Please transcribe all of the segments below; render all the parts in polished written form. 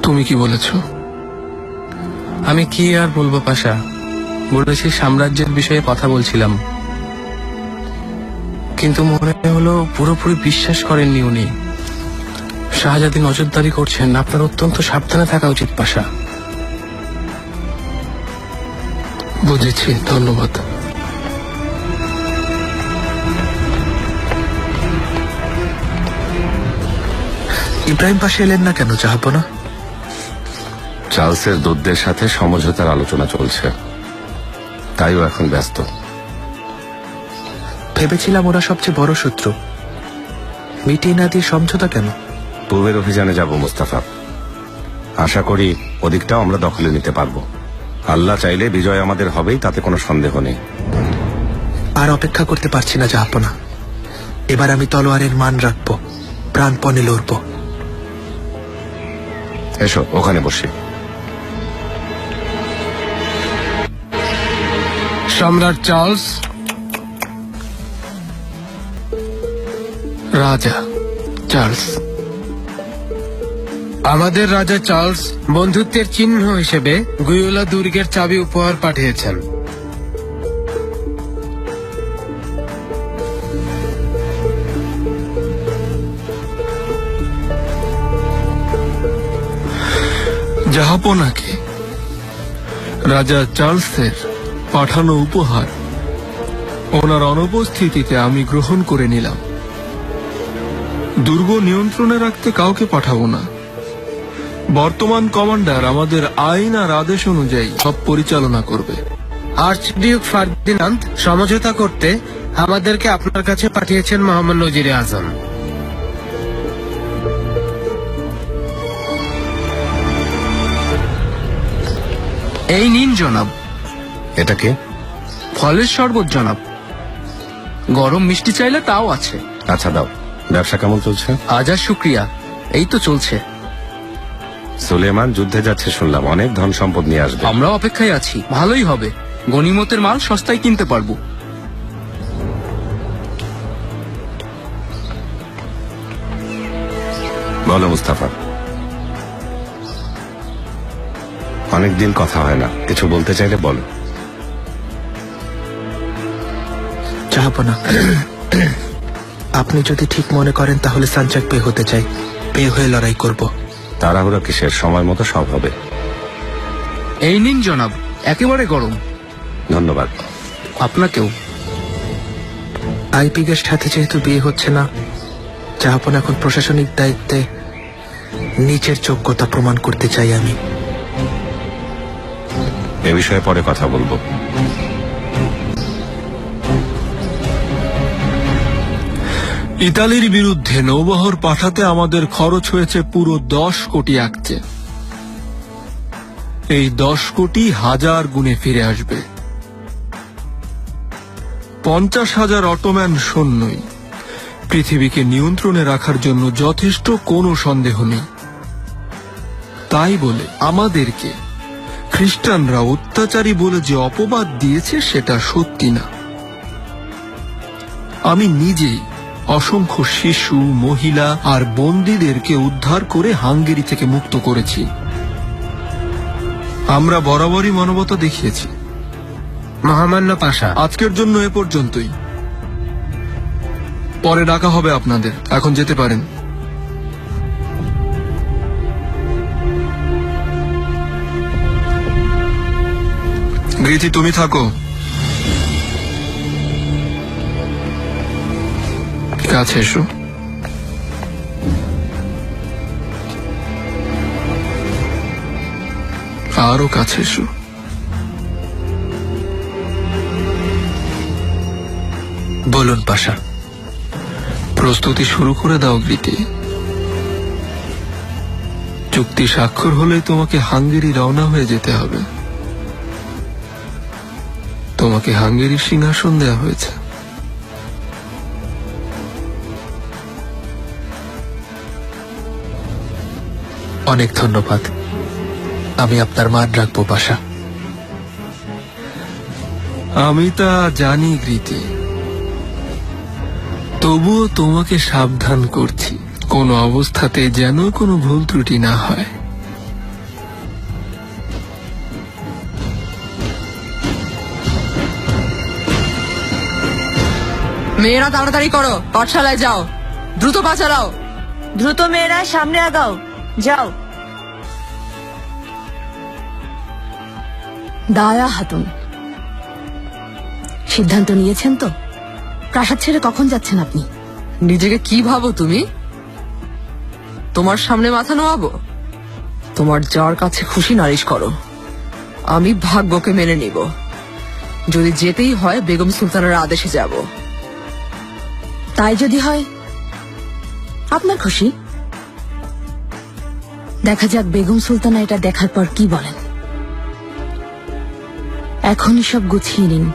তুমি কি বলেছ? আমি কি আর বলবো পাশা, বলেছি সাম্রাজ্যের বিষয়ে কথা বলছিলাম, কিন্তু মনে হলো পুরোপুরি বিশ্বাস করেননি উনি। শাহজাদি নজরদারি করছেন, আপনার অত্যন্ত সাবধানে থাকা উচিত পাশা। বুঝেছি, ধন্যবাদ। ইব্রাহিম পাশা এলেন না কেন জাহাপনা? চার্লসের দূতদের সাথে সমঝোতার আলোচনা চলছে, তাইও এখন ব্যস্ত। ভেবেছিলাম ওরা সবচেয়ে বড় শত্রু, মিটিয়ে না দিয়ে সমঝোতা কেন? পূর্বের অভিযানে যাব মুস্তাফা, আশা করি ওদিকটাও আমরা দখলে নিতে পারবো। আল্লাহ চাইলে বিজয় আমাদের হবেই, তাতে কোনো সন্দেহ নেই। আর অপেক্ষা করতে পারছি না জাহাপনা। এবার আমি তলোয়ারের মান রাখবো, প্রাণপণে লড়বো। এসো ওখানে বসি। সম্রাট চার্লস, রাজা চার্লস, আমাদের রাজা চার্লস বন্ধুত্বের চিহ্ন হিসেবে গুয়োলা দুর্গের চাবি উপহার পাঠিয়েছেন। জাহাপনাকে রাজা চার্লসের পাঠানো উপহার ওনার অনুপস্থিতিতে আমি গ্রহণ করে নিলাম। দুর্গ নিয়ন্ত্রণে রাখতে কাউকে পাঠাবো না। বর্তমান কমান্ডার আমাদের আইন আর আদেশ অনুযায়ী সব পরিচালনা করবে। আর্চডিউক ফার্দিনান্দ সমঝোতা করতে আমাদেরকে আপনার কাছে পাঠিয়েছেন মোহাম্মদ নজিরে আজম। এই নিন জনাব। এটা কে? ফলের শরবত জনাব, গরম মিষ্টি চাইলে তাও আছে। আচ্ছা দাও। ব্যবসা কেমন চলছে? হাজার শুক্রিয়া, এই তো চলছে। সুলেমান যুদ্ধে যাচ্ছে শুনলাম, অনেক ধন সম্পদ নিয়ে আসবে। আমরাও অপেক্ষায় আছি, ভালোই হবে। গনিমতের মাল সস্তায় কিনতে পারবো। বলো মুস্তাফা, অনেকদিন কথা হয় না, কিছু বলতে চাইলে বলো। জাহাপনা, আপনি যদি ঠিক মনে করেন তাহলে সানচাক পে হতে চাই, পে হয়ে লড়াই করব। তাড়াহুড়া কিসের, সময় মতো সব হবে। এই নিন জনাব, একেবারে গরম। ধন্যবাদ। আপনাকেও। আইপিগের সাথে যেহেতু বিয়ে হচ্ছে না, জাহাপনা এখন প্রশাসনিক দায়িত্বে, নিচের যোগ্যতা প্রমাণ করতে চাই আমি। এ বিষয়ে পরে কথা বলবো। ইতালির বিরুদ্ধে নৌবহর পাঠাতে আমাদের খরচ হয়েছে পুরো 10 কোটি আকচে। এই 10 কোটি হাজার গুণে ফিরে আসবে। 50,000 অটোম্যান সৈন্যই পৃথিবীকে নিয়ন্ত্রণে রাখার জন্য যথেষ্ট, কোনো সন্দেহ নেই। তাই বলে আমাদেরকে খ্রিস্টানরা অত্যাচারী বলে যে অপবাদ দিয়েছে সেটা সত্যি না। আমি নিজেই অসংখ্য শিশু, মহিলা আর বন্দীদেরকে উদ্ধার করে হাঙ্গেরি থেকে মুক্ত করেছি। আমরা বরাবরই মানবতা দেখিয়েছি। মহামান্য পাশা, আজকের জন্য এ পর্যন্তই। পরে ডাকা হবে আপনাদের, এখন যেতে পারেন। গৃথি, তুমি থাকো। কাছে এসো। আরো কাছে এসো। বলুন পাশা। প্রস্তুতি শুরু করে দাও গৃথি। চুক্তি স্বাক্ষর হলেই তোমাকে হাঙ্গেরি রওনা হয়ে যেতে হবে। তোমাকে হাঙ্গেরির সিংহাসন দেওয়া হয়েছে। অনেক ধন্যবাদ, আমি আপনার মান রাখবো পাশা। আমি তা জানি গৃথি, তবুও তোমাকে সাবধান করছি, কোনো অবস্থাতে যেন কোনো ভুল ত্রুটি না হয়। মেয়েরা তাড়াতাড়ি করো, পাঠশালায় যাও, দ্রুত পা চালাও। দ্রুত মেয়েরা সামনে আগাও, যাও। দায়া হাতুন, সিদ্ধান্ত নিয়েছেন তো? প্রাসাদ ছেড়ে কখন যাচ্ছেন আপনি? নিজেকে কি ভাবো তুমি? তোমার সামনে মাথা নোয়াবো? তোমার যার কাছে খুশি নালিশ করো, আমি ভাগ্যকে মেনে নিব। যদি যেতেই হয় বেগম সুলতানের আদেশে যাব। তাই যদি হয় আপনার খুশি। দেখা যাক বেগম সুলতানা এটা দেখার পর কি বলেন। এখনই সব গুছিয়ে নিন।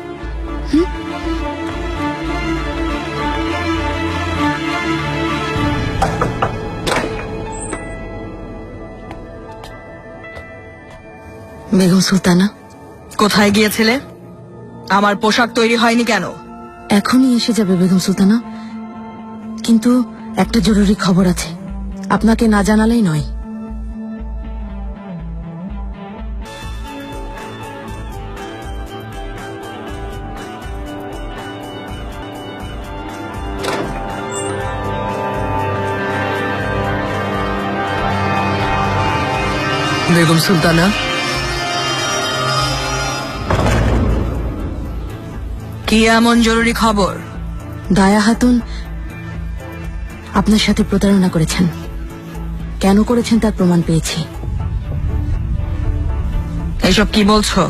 বেগম সুলতানা, কোথায় গিয়েছিলে? আমার পোশাক তৈরি হয়নি কেন? এখনই এসে যাবে বেগম সুলতানা, কিন্তু একটা জরুরি খবর আছে, আপনাকে না জানালেই নয়। বেগম সুলতানা, কি এমন জরুরি খবর? দায়া হাতুন আপনার সাথে প্রতারণা করেছেন। কেন করেছেন তার প্রমাণ পেয়েছি। এসব কি বলছো?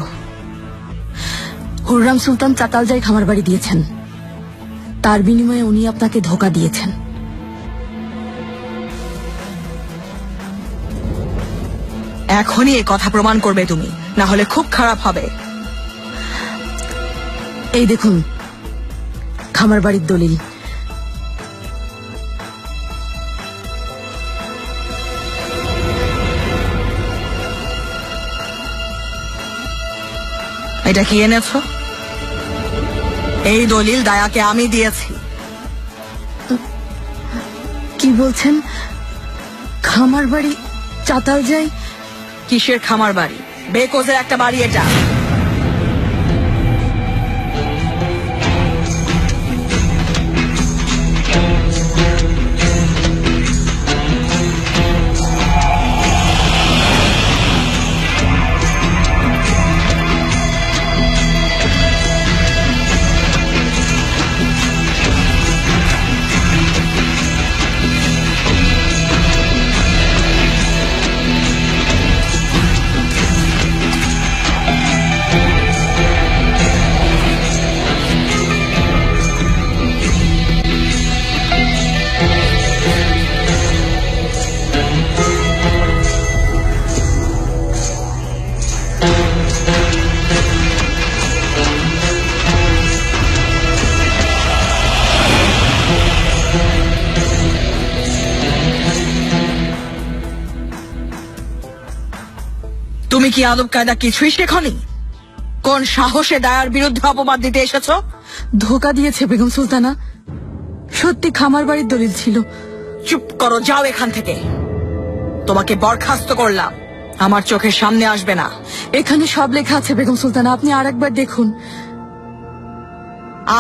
হুররাম সুলতান চাতালজাই খামার বাড়ি দিয়েছেন, তার বিনিময়ে উনি আপনাকে ধোঁকা দিয়েছেন। এখনই এ কথা প্রমাণ করবে তুমি, না হলে খুব খারাপ হবে। এই দেখুন খামার বাড়ির দলিল। এটা কি এনেছো? এই দলিল দায়াকে আমি দিয়েছি। কি বলছেন? খামার বাড়ি চাতালজাই? কিসের খামার বাড়ি? বেকোজের একটা বাড়ি এটা। তুমি কি আদব কায়দা কিছুই শেখনি? কোন সাহসে দায়ার বিরুদ্ধে অপবাদ দিতে এসেছো? ধোঁকা দিয়েছে বেগম সুলতানা, সত্যি খামার বাড়ির দলিল ছিল। চুপ করো, যাও এখান থেকে। তোমাকে বরখাস্ত করলাম, আমার চোখের সামনে আসবে না। এখানে সব লেখা আছে বেগম সুলতানা, আপনি আরেকবার দেখুন।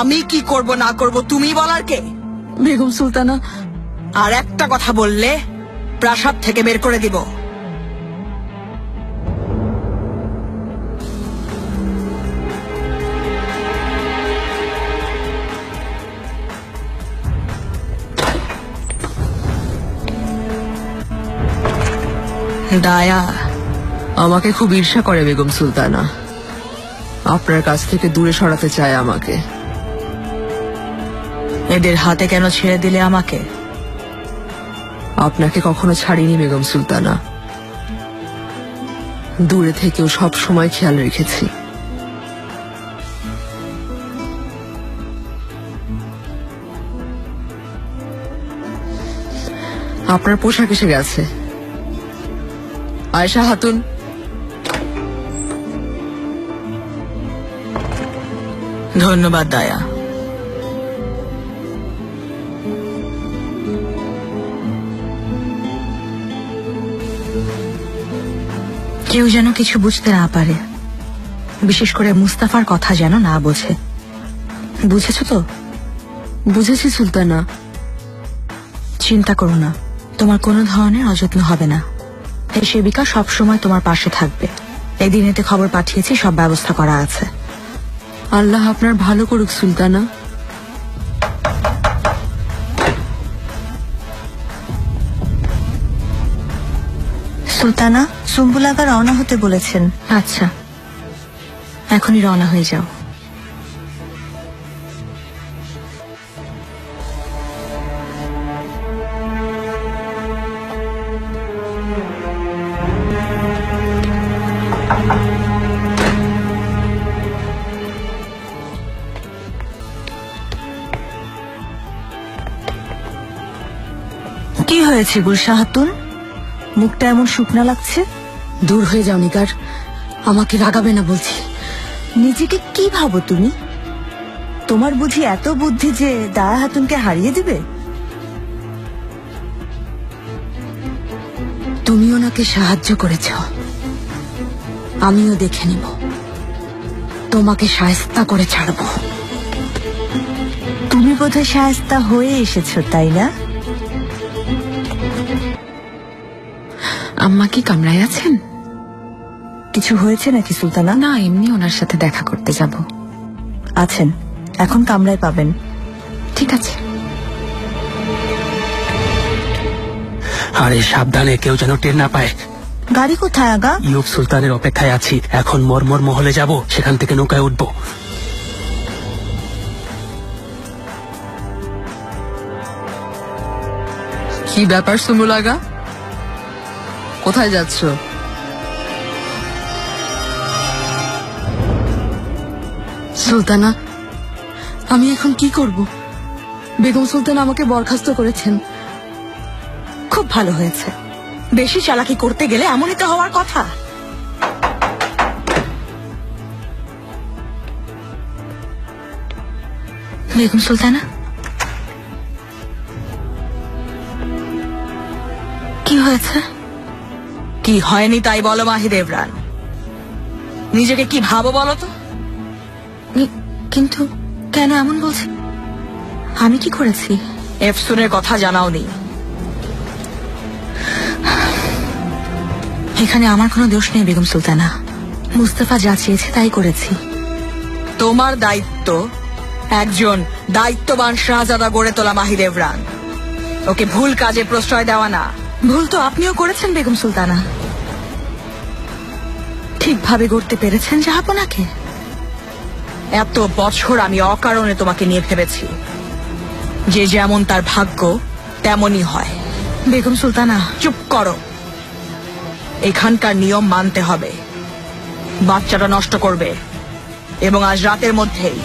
আমি কি করব না করব তুমি বলার কে? বেগম সুলতানা, আর একটা কথা বললে প্রাসাদ থেকে বের করে দিব। দায়া আমাকে খুব ঈর্ষা করে বেগম সুলতানা, আপনার কাছ থেকে দূরে সরাতে চায় আমাকে। এদের হাতে কেন ছেড়ে দিলে আমাকে? আপনাকে কখনো ছাড়িনি বেগম সুলতানা, দূরে থেকেও সব সময় খেয়াল রেখেছি। আপনার পোশাক এসে গেছে। আয়েশা হাতুন, ধন্যবাদ দায়া। কেউ যেন কিছু বুঝতে না পারে, বিশেষ করে মুস্তাফার কথা যেন না বোঝে। বুঝেছো তো? বুঝেছি সুলতানা। চিন্তা করো না, তোমার কোনো ধরনের অযত্ন হবে না। এই সেবিকা সব সময় তোমার পাশে থাকবে। এদিন এতে খবর পাঠিয়েছি, সব ব্যবস্থা করা আছে। আল্লাহ আপনার ভালো করুক সুলতানা। সুলতানা, সুম্বুল আগা রওনা হতে বলেছেন। আচ্ছা, এখনই রওনা হয়ে যাও। কি হয়েছে গুলশা খাতুন, মুখটা এমন শুকনা লাগছে? দূর হয়ে যাও নিগার, আমাকে রাগাবে না বলছি। নিজেকে কি ভাবো তুমি? তোমার বুঝি এত বুদ্ধি যে দায়া হাতুনকে হারিয়ে দিবে? তুমি ওনাকে সাহায্য করেছ, আমিও দেখে নিব। তোমাকে শায়েস্তা করে ছাড়বো। তুমি বোধহয় শায়েস্তা হয়ে এসেছো, তাই না? আম্মা কি কামরায় আছেন? কিছু হয়েছে নাকি সুলতানা? না, এমনি ওনার সাথে দেখা করতে যাব। আছেন, এখন কামরায় পাবেন। ঠিক আছে। আরে সাবধানে, কেউ যেন টের না পায়। গাড়ি কোথায় আগা? ইউব সুলতানের অপেক্ষায় আছি। এখন মরমর মহলে যাব, সেখান থেকে নৌকায় উঠবো। কি ব্যাপার সুম্বুল আগা, কোথায় যাচ্ছ? সুলতানা, আমি এখন কি করব? বেগম সুলতান আমাকে বরখাস্ত করেছেন। খুব ভালো হয়েছে। বেশি চালাকি করতে গেলে এমনই তো হওয়ার কথা। বেগম সুলতানা, কি হয়েছে? কি হয়নি তাই বলো মাহি দেবরান। নিজেকে কি ভাবো বলো তো? কিন্তু কেন এমন বলছি? আমি কি করেছি? এফসুনের কথা জানাওনি। এখানে আমার কোনো দোষ নেই বেগম সুলতানা। মুস্তাফা যা চেয়েছে তাই করেছি। তোমার দায়িত্ব একজন দায়িত্ববান শাহজাদা গড়ে তোলা মাহি দেবরান, ওকে ভুল কাজে প্রশ্রয় দেওয়া না। ভুল তো আপনিও করেছেন বেগম সুলতানা। ঠিকভাবে গড়তে পেরেছেন জাহাপনাকে। এত বছর আমি অকারণে তোমাকে নিয়ে ভেবেছি। যে যেমন তার ভাগ্য তেমনই হয়। বেগম সুলতানা, চুপ করো। এখানকার নিয়ম মানতে হবে। বাচ্চাটা নষ্ট করবে এবং আজ রাতের মধ্যেই।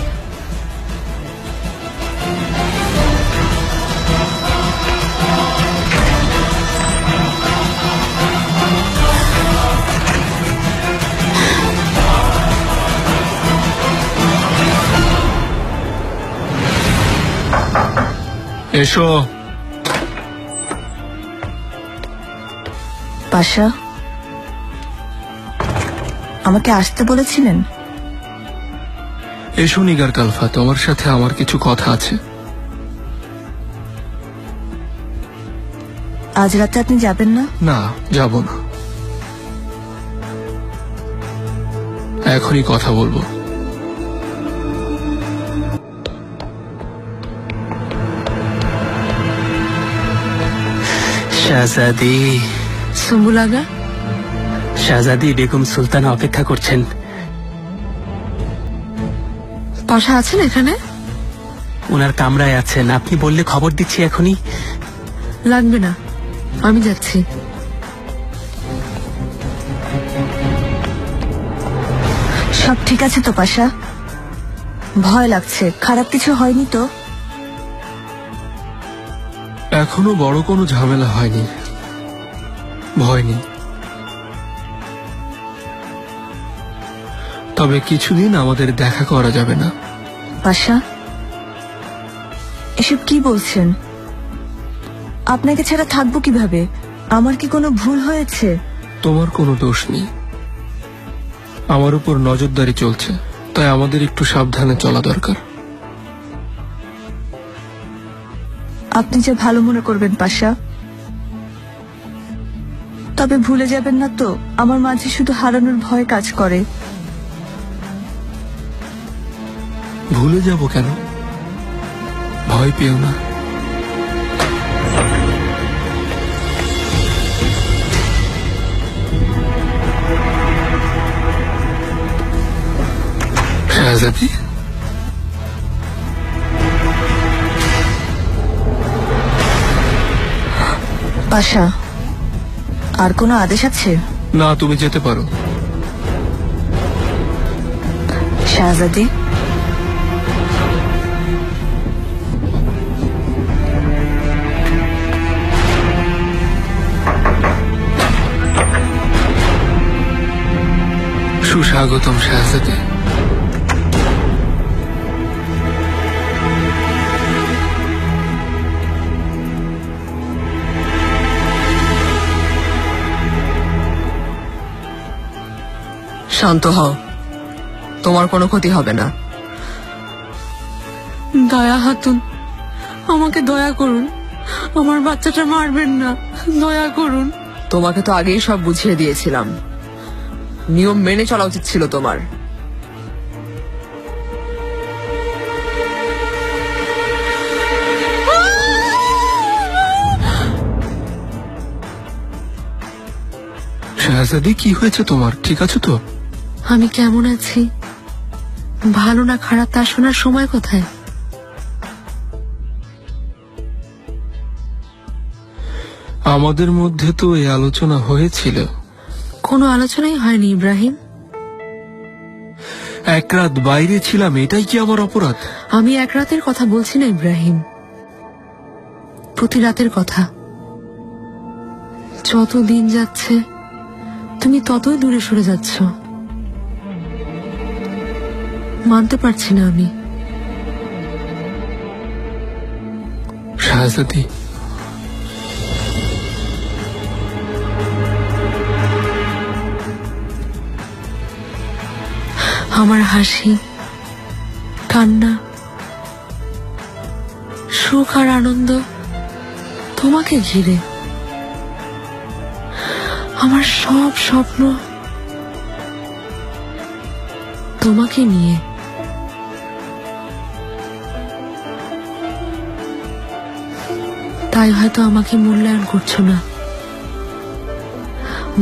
এসো। পাশা, আমাকে আসতে বলেছিলেন? এসো নিগার কালফা, তোমার সাথে আমার কিছু কথা আছে। আজ রাতে আপনি যাবেন না? না, যাব না। এখনই কথা বলবো। শাহজাদি, সুম্বুল আগা, শাহজাদি বেগম সুলতানা অপেক্ষা করছেন। পাশা আছেন এখানে? ওনার কামরায় আছেন, আপনি বললে খবর দিচ্ছি এখনই। লাগবে না, আমি যাচ্ছি। সব ঠিক আছে তো পাশা? ভয় লাগছে, খারাপ কিছু হয়নি তো? এখনো বড় কোনো ঝামেলা হয়নি, ভয় নেই। তবে কিছুদিন আমাদের দেখা করা যাবে না। পাশা, এসব কি বলছেন? আপনাকে ছাড়া থাকবো কিভাবে? আমার কি কোনো ভুল হয়েছে? তোমার কোনো দোষ নেই। আমার উপর নজরদারি চলছে, তাই আমাদের একটু সাবধানে চলা দরকার। আপনি যে ভালো মনে করবেন পাশা, তবে ভুলে যাবেন না তো আমার মাঝে শুধু হারানোর ভয় কাজ করে। ভুলে যাব কেন? ভয় পেও না। শাহজাদি, পাশা, আর কোনো আদেশ আছে? না, তুমি যেতে পারো। শাহজাদি, সুস্বাগতম শাহজাদি। শান্ত হও, তোমার কোনো ক্ষতি হবে না। দয়া হাতুন, আমাকে দয়া করুন, আমার বাচ্চাটা মারবেন না, দয়া করুন। তোমাকে তো আগেই সব বুঝিয়ে দিয়েছিলাম, নিয়ম মেনে চলা উচিত ছিল তোমার। শাহজাদি, কি হয়েছে তোমার? ঠিক আছে তো? আমি কেমন আছি, ভালো না খারাপ তা শোনার সময় কোথায়? আমাদের মধ্যে তো এই আলোচনা হয়েছিল। কোনো আলোচনাই হয়নি ইব্রাহিম। এক রাত বাইরে ছিলাম, এটাই কি আমার অপরাধ? আমি এক রাতের কথা বলছি না ইব্রাহিম, প্রতি রাতের কথা। যত দিন যাচ্ছে তুমি ততই দূরে সরে যাচ্ছ। মানতে পারছি না আমি। শাহজাদি, আমার হাসি, কান্না, সুখ আর আনন্দ তোমাকে ঘিরে। আমার সব স্বপ্ন তোমাকে নিয়ে। তাই হয়তো আমাকে মূল্যায়ন করছো না,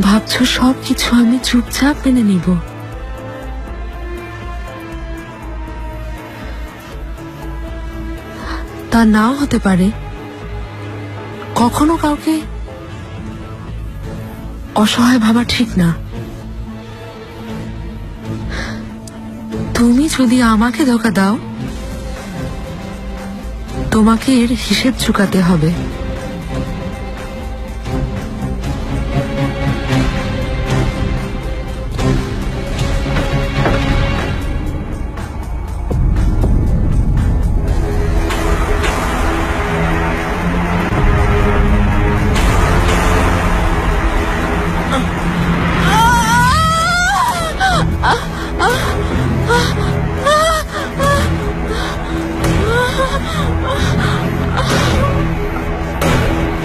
ভাবছো সবকিছু আমি চুপচাপ মেনে নিব। তা নাও হতে পারে। কখনো কাউকে অসহায় ভাবা ঠিক না। তুমি যদি আমাকে ধোঁকা দাও, তোমাকে এর হিসেব চুকাতে হবে।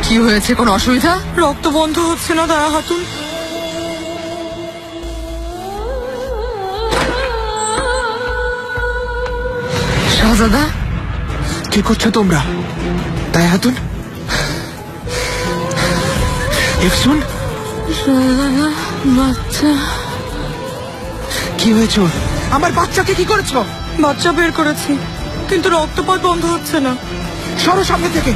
কি হয়েছে, কোনো অসুবিধা? রক্ত বন্ধ হচ্ছে না দয়া হাতুন। শাহজাদা, কি করছো তোমরা? তাই হাতুন, এফসুন, শাহজাদা, বাচ্চা। কি হয়েছে ওর? আমার বাচ্চাকে কি করেছো? বাচ্চা বের করেছি, কিন্তু রক্তপাত বন্ধ হচ্ছে না। সরো সামনে থেকে।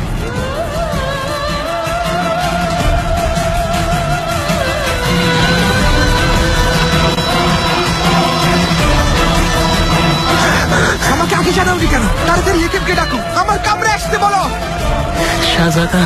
আমাকে আগে জানাওনি কেন? তাড়াতাড়ি হেকিমকে ডাকো, আমার কামরে আসতে বলো। শাহজাদা,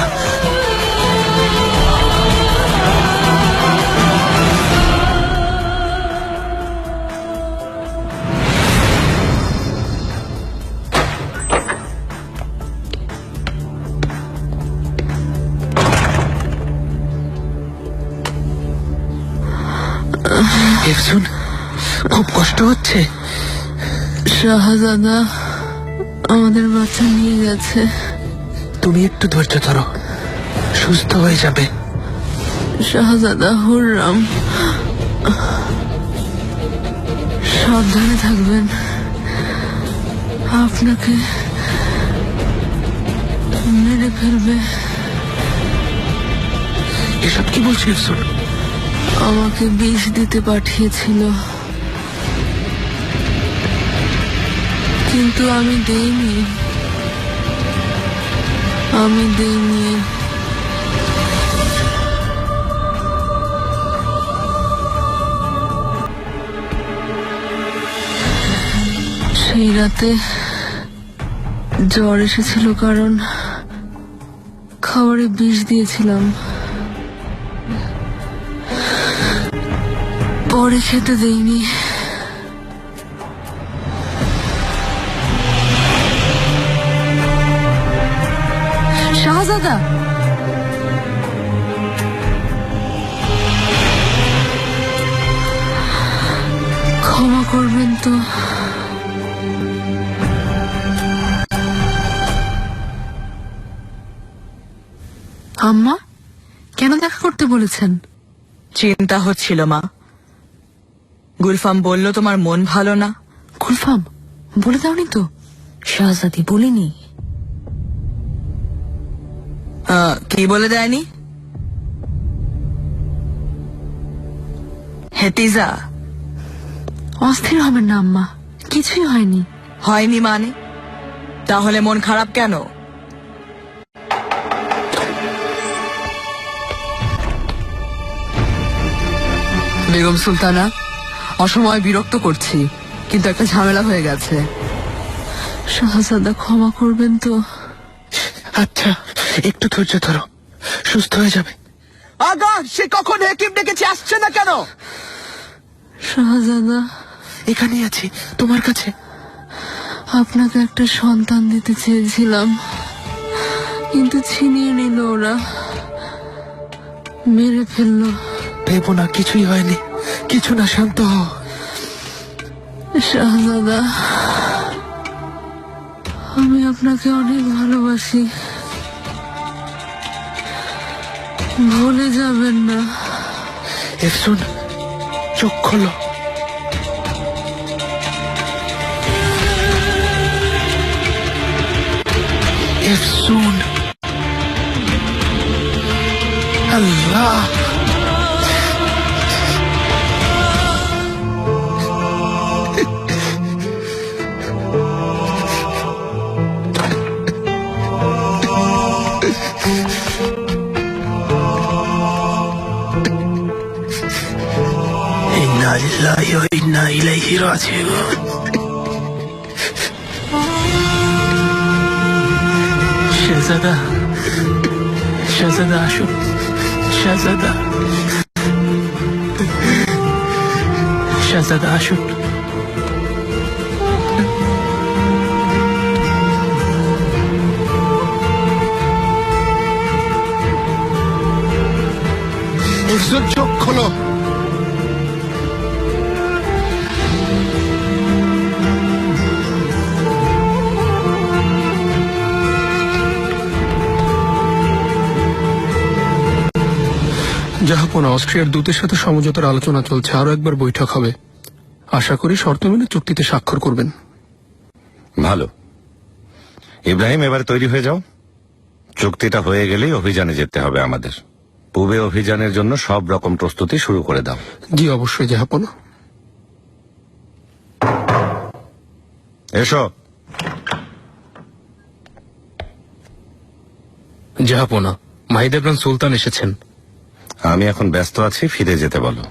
এফসুন, খুব কষ্ট হচ্ছে। শাহজাদা আমাদের বাচ্চা নিয়ে গেছে। তুমি একটু ধৈর্য ধরো, সুস্থ হয়ে যাবে। শাহজাদা হুররাম, সাবধানে থাকবেন। আপনাকে মেরে ফেলবে। এসব কি বলছিস? আমাকে বিষ দিতে পাঠিয়েছিল, কিন্তু আমি দেইনি। সেই রাতে জ্বর এসেছিল, কারণ খাবারে বিষ দিয়েছিলাম। পরে খেতে দেইনি। শাহজাদা, ক্ষমা করবেন তো? আম্মা কেন দেখা করতে বলেছেন? চিন্তা হচ্ছিল মা। গুলফাম বলল তোমার মন ভালো না। গুলফাম বলে দাওনি তো? শাহজাদি বলিনি। কি বলে দেয়নি? হেতিজা, অস্থির হবেন না আম্মা, কিছুই হয়নি। হয়নি মানে? তাহলে মন খারাপ কেন? বেগম সুলতানা, অসময়ে বিরক্ত করছি, কিন্তু একটা ঝামেলা হয়ে গেছে। শাহজাদা ক্ষমা করবেন তো? আচ্ছা, একটু ধৈর্য ধরো, সুস্থ হয়ে যাবে। আগা, সে কখন হেকিম ডেকেছে, আসছে না কেন? শাহজাদা, এখানেই আছি, তোমার কাছে। আপনাকে একটা সন্তান দিতে চেয়েছিলাম, কিন্তু ছিনিয়ে নিল ওরা, মেরে ফেললো। ভেবো না, কিছুই হয়নি, কিছু না, শান্ত হও। শাহজাদা, আমি আপনাকে অনেক ভালোবাসি, ভুলে যাবেন না। এফসুন, চোখ খোলো। এফসুন, আল্লাহ, ইন্না লিল্লাহি ওয়া ইন্না ইলাইহি রাজিউন। শাহজাদা, শাহজাদা আসুন, শাহজাদা, শাহজাদা আসুন। একজন চোখ খোলো। জাহাপনা, অস্ট্রিয়ার দূতের সাথে সমঝোতার আলোচনা চলছে, আরো একবার বৈঠক হবে। আশা করি শর্ত মেনে চুক্তিতে স্বাক্ষর করবেন। ভালো। ইব্রাহিম, এবার তৈরি হয়ে যাও। চুক্তিটা হয়ে গেলেই অভিযানে যেতে হবে আমাদের। পূবে অভিযানের জন্য সব রকম প্রস্তুতি শুরু করে দাও। জি অবশ্যই জাহাপনা। এসো। জাহাপনা, মাহিদেবরান সুলতান এসেছেন। আমি এখন ব্যস্ত আছি, ফিরে যেতে বলো।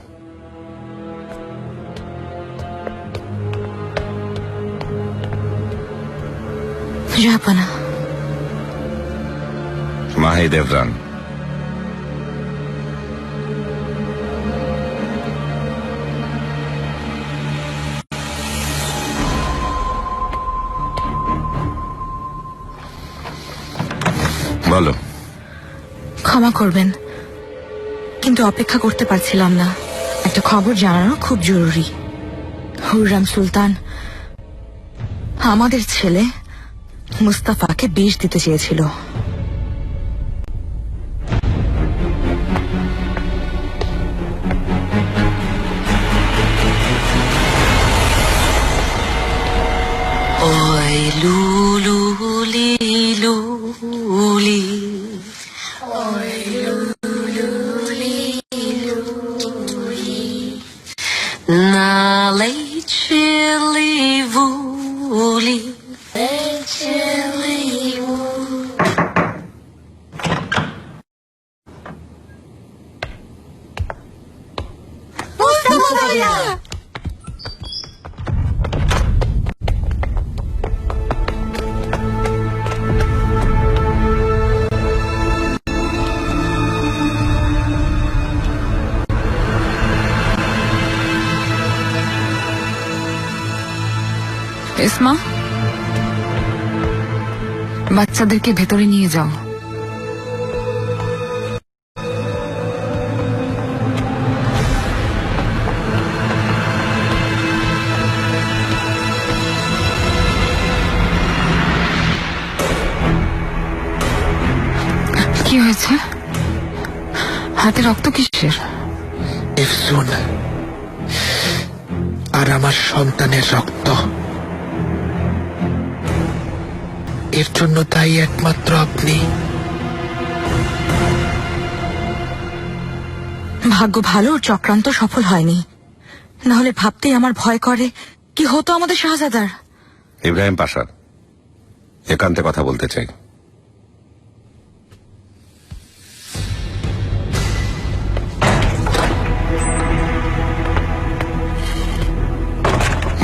জাহাপনা। মাহিদেবরান, বলো। ক্ষমা করবেন, কিন্তু অপেক্ষা করতে পারছিলাম না। একটা খবর জানানো খুব জরুরি। হুররাম সুলতান আমাদের ছেলে মুস্তাফাকে বিষ দিতে চেয়েছিল। Na leite livuli. ইসমা, বাচ্চাদেরকে ভেতরে নিয়ে যাও। কি হয়েছে? হাতে রক্ত কিসের? এফসুন আর আমার সন্তানের রক্ত। এর জন্য তাই একমাত্র আপনি। ভাগ্য ভালো, ওর চক্রান্ত সফল হয়নি, নাহলে ভাবতেই আমার ভয় করে কি হতো আমাদের শাহজাদার। ইব্রাহিম পাশা, একান্তে কথা বলতে চাই।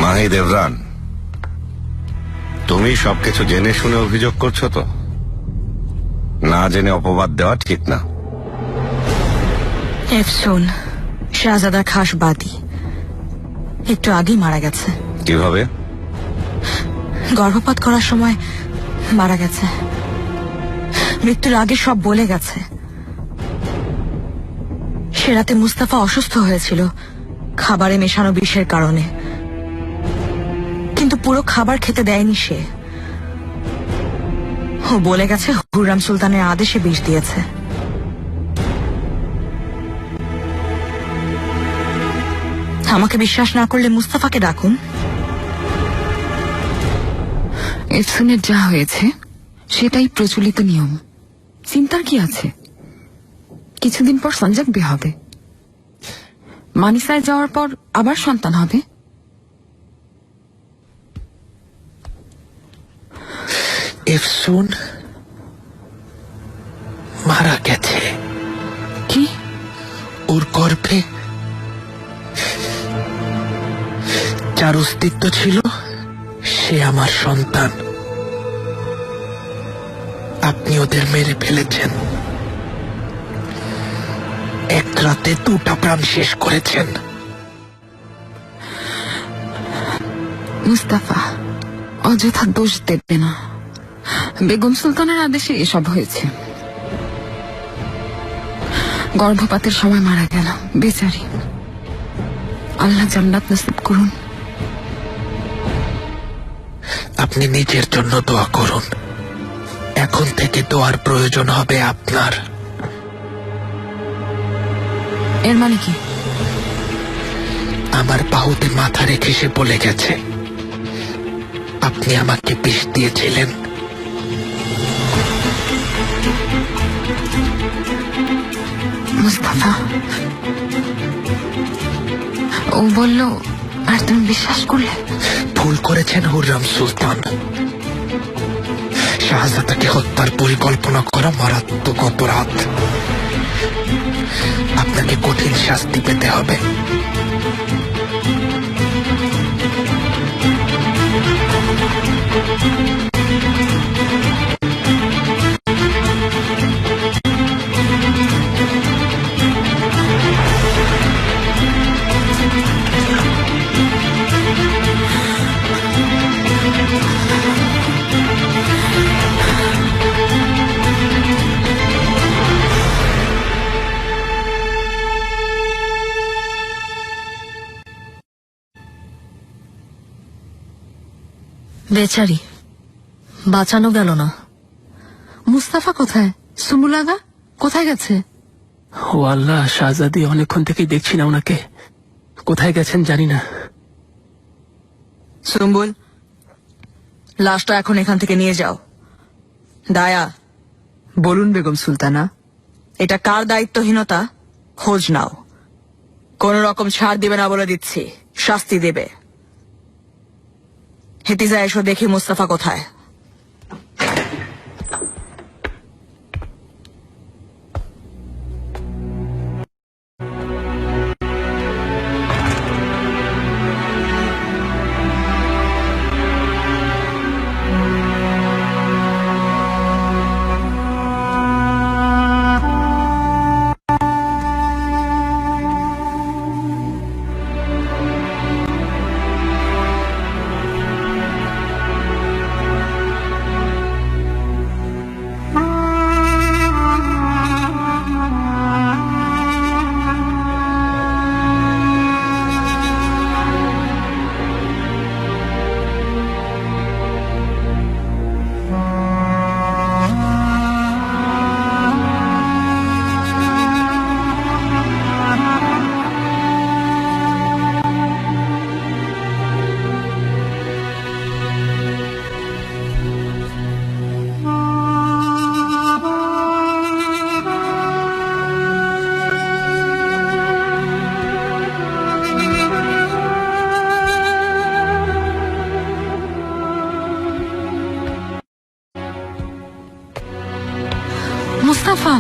মাহিদ এভরান, তুমি সবকিছু জেনে শুনে অভিযোগ করছো তো? না জেনে অপবাদ দেওয়া ঠিক না। এফসুন শাহজাদার খাস বাদী, একটু আগেই মারা গেছে। কিভাবে? গর্ভপাত করার সময় মারা গেছে। মৃত্যুর আগে সব বলে গেছে। সে রাতে মুস্তাফা অসুস্থ হয়েছিল খাবারে মেশানো বিষের কারণে, কিন্তু পুরো খাবার খেতে দেয়নি সে। ও বলে গেছে হুররাম সুলতানের আদেশে বিষ দিয়েছে। আমাকে বিশ্বাস না করলে মুস্তাফাকে ডাকুন। এফসুনের যা হয়েছে সেটাই প্রচলিত নিয়ম, চিন্তার কি আছে? কিছুদিন পর সঞ্জক বিয়ে হবে, মানিসায় যাওয়ার পর আবার সন্তান হবে। এফসুন মারা গেছে। কি? ওর গর্ভে যার অস্তিত্ব ছিল সে আমার সন্তান। আপনি ওদের মেরে ফেলেছেন, এক রাতে 2টা প্রাণ শেষ করেছেন। মুস্তাফা অযথা দোষ দেবে না, বেগম সুলতানের আদেশে এসব হয়েছে। গর্ভপাতের সময় মারা গেল বেচারি, আল্লাহ জান্নাত নসিব করুন। আপনি নিজের জন্য দোয়া করুন, এখন থেকে দোয়ার প্রয়োজন হবে আপনার। এর মানে কি? আমার বাহুতে মাথা রেখে সে বলে গেছে আপনি আমাকে বিষ দিয়েছিলেন। মুস্তাফা ও বলল আর তুমি বিশ্বাস করলে? ভুল করেছেন হুররাম সুলতান। শাহজাদাকে হত্যার পরিকল্পনা করা মারাত্মক অপরাধ। আপনাকে কঠিন শাস্তি পেতে হবে। বেচারি বাঁচানো গেল না। মুস্তাফা কোথায়? সুমুলাগা কোথায় গেছে? ও আল্লাহ, শাহজাদি অনেকক্ষণ থেকেই দেখছি না ওনাকে, কোথায় গেছেন জানি না। সুম্বুল, লাশটা এখন এখান থেকে নিয়ে যাও। দায়া, বলুন বেগম সুলতানা। এটা কার দায়িত্বহীনতা খোঁজ নাও। কোন রকম ছাড় দিবে না বলে দিচ্ছি, শাস্তি দেবে। হেতিজা এসো দেখি মুস্তাফা কোথায়। মুস্তাফা,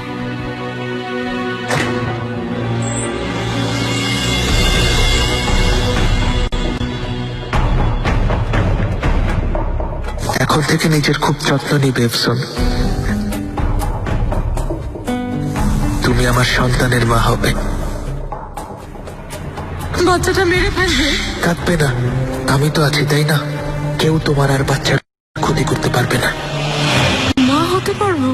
এখন থেকে নিজের খুব যত্ন নিবে এফসন। তুমি আমার সন্তানের মা হবে। বাচ্চাটা মেরে ফেলবে। কাঁদবে না, আমি তো আছি, তাই না? কেউ তোমার আর বাচ্চার ক্ষতি করতে পারবে না। মা হতে পারবো?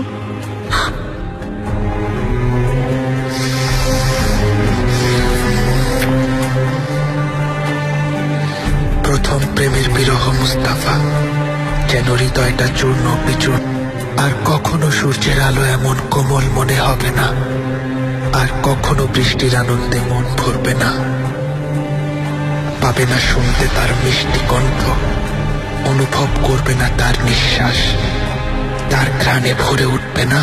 প্রথম প্রেমের বিরহ মুস্তাফা, যেন হৃদয়টা চূর্ণ বিচূর্ণ। আর কখনো সূর্যের আলো এমন কোমল মনে হবে না, আর কখনো বৃষ্টির আনন্দে মন ভরবে না। পাবে না শুনতে তার মিষ্টি কণ্ঠ, অনুভব করবে না তার নিঃশ্বাস। তার ঘ্রাণে ভরে উঠবে না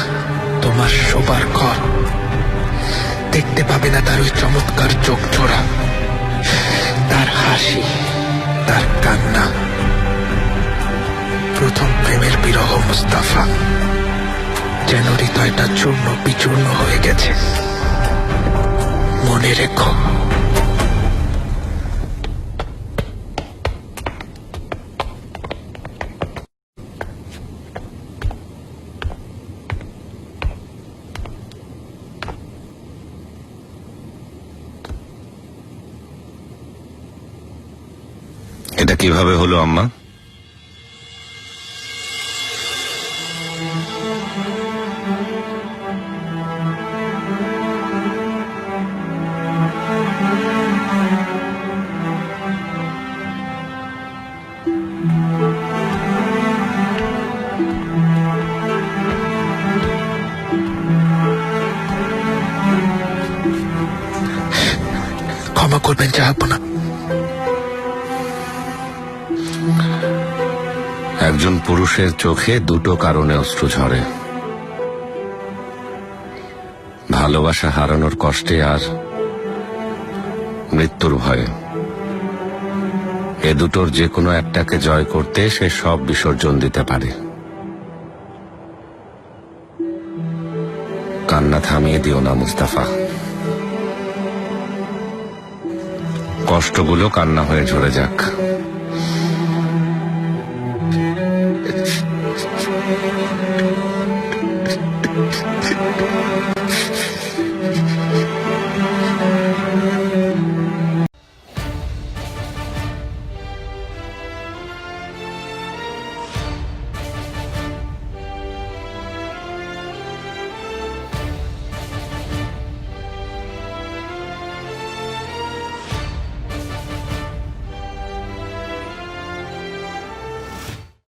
তোমার শোবার ঘর। দেখতে পাবে না তার ওই চমৎকার চোখ জোড়া, তার হাসি, তার কান্না। প্রথম প্রেমের বিরহ মুস্তাফা, যেন হৃদয়টা চূর্ণ বিচূর্ণ হয়ে গেছে। মনে রেখো। এটা কিভাবে হলো আম্মা? ক্ষমা করবেন জাহাপনা। একজন পুরুষের চোখে দুটো কারণে অশ্রু ঝরে, ভালোবাসা হারানোর কষ্টে আর মৃত্যুর ভয়ে। এ দুটোর যে কোনো একটাকে জয় করতে সে সব বিসর্জন দিতে পারে। কান্না থামিয়ে দিও না মুস্তাফা, কষ্টগুলো কান্না হয়ে ঝরে যাক।